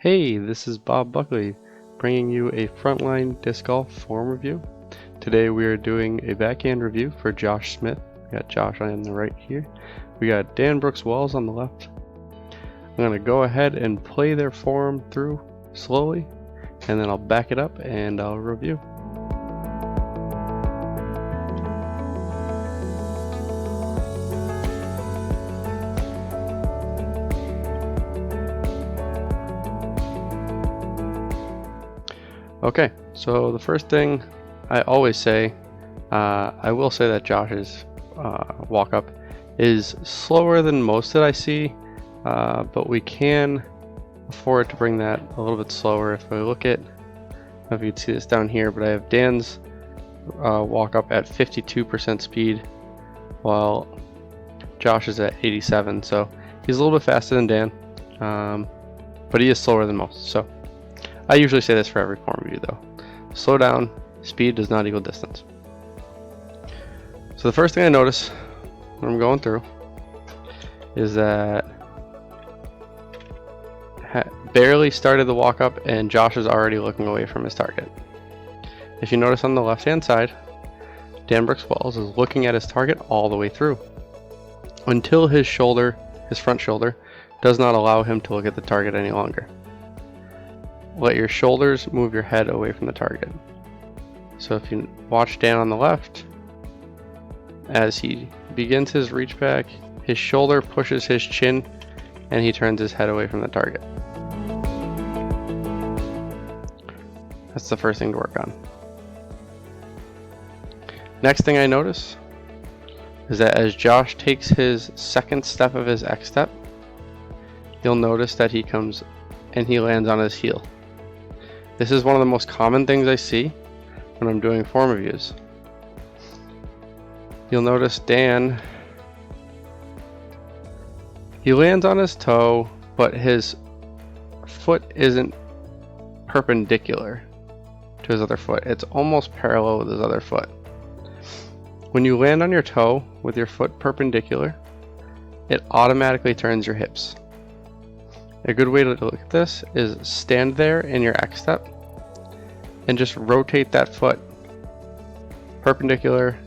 Hey, this is Bob Buckley, bringing you a Frontline Disc Golf form review. Today we are doing a backhand review for Josh Smith. We got Josh on the right here. We got Dan Brooks Wells on the left. I'm going to go ahead and play their form through slowly, and then I'll back it up and I'll review. Okay, so the first thing I always say, I will say that Josh's walk up is slower than most that I see, but we can afford to bring that a little bit slower. If I look at, I don't know if you can see this down here, but I have Dan's walk up at 52% speed, while Josh is at 87, so he's a little bit faster than Dan, but he is slower than most. So I usually say this for every form review though. Slow down, speed does not equal distance. So the first thing I notice when I'm going through is that barely started the walk up and Josh is already looking away from his target. If you notice on the left hand side, Dan Brooks Wells is looking at his target all the way through until his shoulder, his front shoulder, does not allow him to look at the target any longer. Let your shoulders move your head away from the target. So if you watch Dan on the left, as he begins his reach back, his shoulder pushes his chin and he turns his head away from the target. That's the first thing to work on. Next thing I notice is that as Josh takes his second step of his X step, you'll notice that he comes and he lands on his heel. This is one of the most common things I see when I'm doing form reviews. You'll notice Dan, he lands on his toe, but his foot isn't perpendicular to his other foot. It's almost parallel with his other foot. When you land on your toe with your foot perpendicular, it automatically turns your hips. A good way to look at this is stand there in your X step and just rotate that foot perpendicular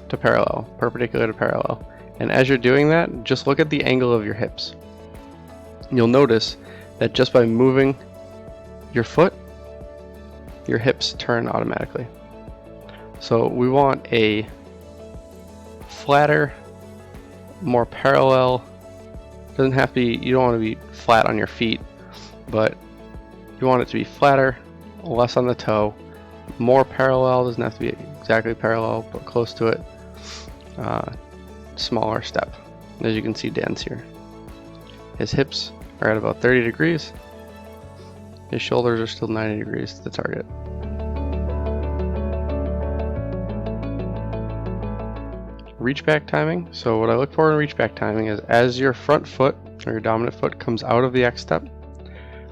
to parallel, perpendicular to parallel. And as you're doing that, just look at the angle of your hips. You'll notice that just by moving your foot, your hips turn automatically. So we want a flatter, more parallel. Doesn't have to be, you don't want to be flat on your feet, but you want it to be flatter, less on the toe, more parallel. Doesn't have to be exactly parallel, but close to it. Smaller step. As you can see, Dan's here. His hips are at about 30 degrees. His shoulders are still 90 degrees to the target. Reach back timing. So what I look for in reach back timing is as your front foot or your dominant foot comes out of the X step,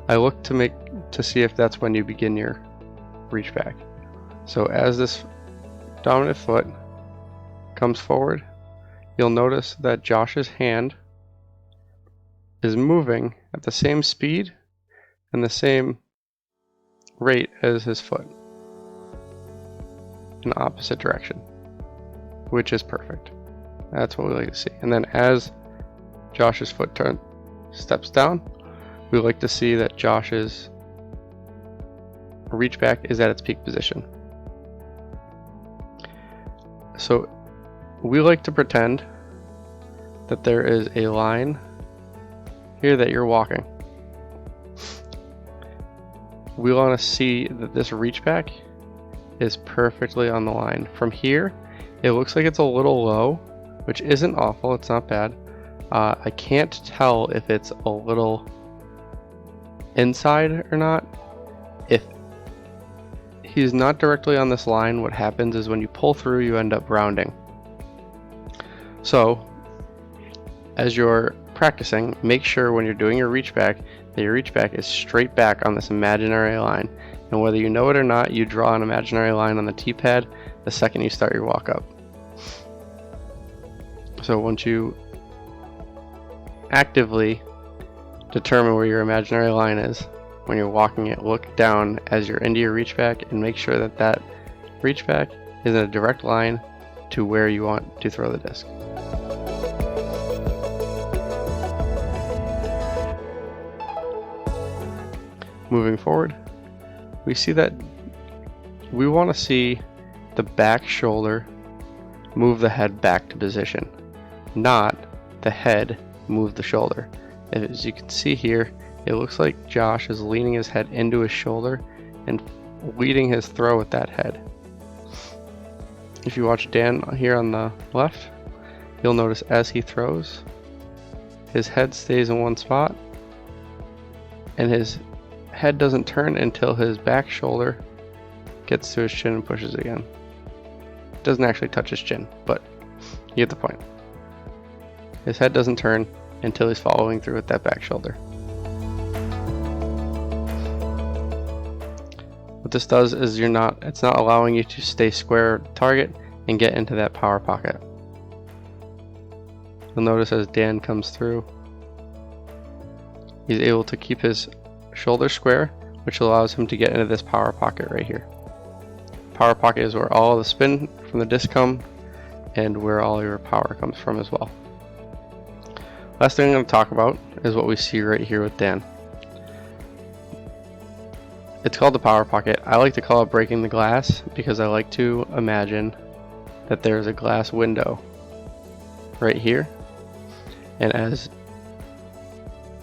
I look to see if that's when you begin your reach back. So as this dominant foot comes forward, you'll notice that Josh's hand is moving at the same speed and the same rate as his foot in the opposite direction, which is perfect. That's what we like to see. And then as Josh's foot steps down, we like to see that Josh's reach back is at its peak position. So we like to pretend that there is a line here that you're walking. We want to see that this reach back is perfectly on the line. From here, it looks like it's a little low, which isn't awful, it's not bad. I can't tell if it's a little inside or not. If he's not directly on this line, what happens is when you pull through, you end up rounding. So, as you're practicing, make sure when you're doing your reach back, that your reach back is straight back on this imaginary line. And whether you know it or not, you draw an imaginary line on the tee pad the second you start your walk up. So once you actively determine where your imaginary line is, when you're walking it, look down as you're into your reach back and make sure that that reach back is in a direct line to where you want to throw the disc. Moving forward, we see that we want to see the back shoulder move the head back to position, not the head move the shoulder. As you can see here, it looks like Josh is leaning his head into his shoulder and leading his throw with that head. If you watch Dan here on the left, you'll notice as he throws, his head stays in one spot and his head doesn't turn until his back shoulder gets to his chin and pushes again. It doesn't actually touch his chin, but you get the point. His head doesn't turn until he's following through with that back shoulder. What this does is it's not allowing you to stay square target and get into that power pocket. You'll notice as Dan comes through, he's able to keep his shoulder square, which allows him to get into this power pocket right here. Power pocket is where all the spin from the disc come and where all your power comes from as well. Last thing I'm going to talk about is what we see right here with Dan. It's called the power pocket. I like to call it breaking the glass because I like to imagine that there's a glass window right here, and as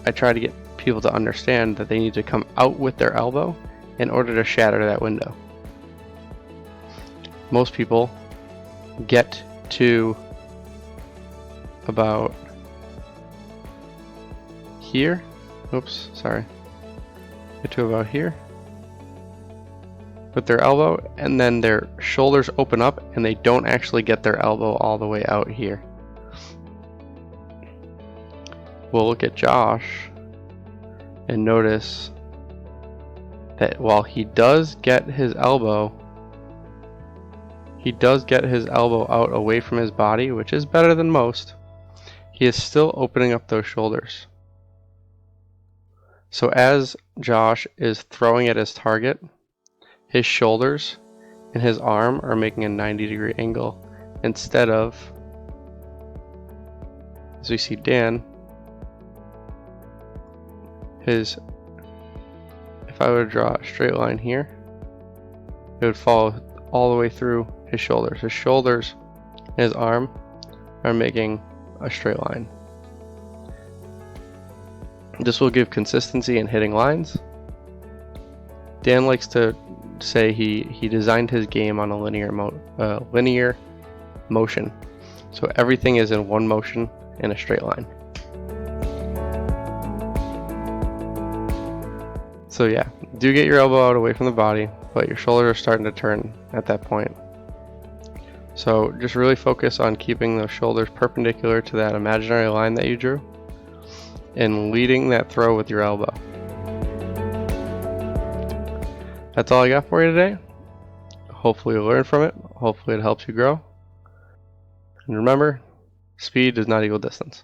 I try to get people to understand that they need to come out with their elbow in order to shatter that window. Most people get to about here. Oops, sorry. Get to about here with their elbow, and then their shoulders open up and they don't actually get their elbow all the way out here. We'll look at Josh and notice that while he does get his elbow out away from his body, which is better than most, he is still opening up those shoulders. So as Josh is throwing at his target, his shoulders and his arm are making a 90-degree angle instead of, as we see Dan, if I were to draw a straight line here, it would follow all the way through his shoulders. His shoulders and his arm are making a straight line. This will give consistency in hitting lines. Dan likes to say he designed his game on a linear motion, so everything is in one motion in a straight line. So yeah, do get your elbow out away from the body, but your shoulders are starting to turn at that point. So just really focus on keeping those shoulders perpendicular to that imaginary line that you drew and leading that throw with your elbow. That's all I got for you today. Hopefully you'll learn from it. Hopefully it helps you grow. And remember, speed does not equal distance.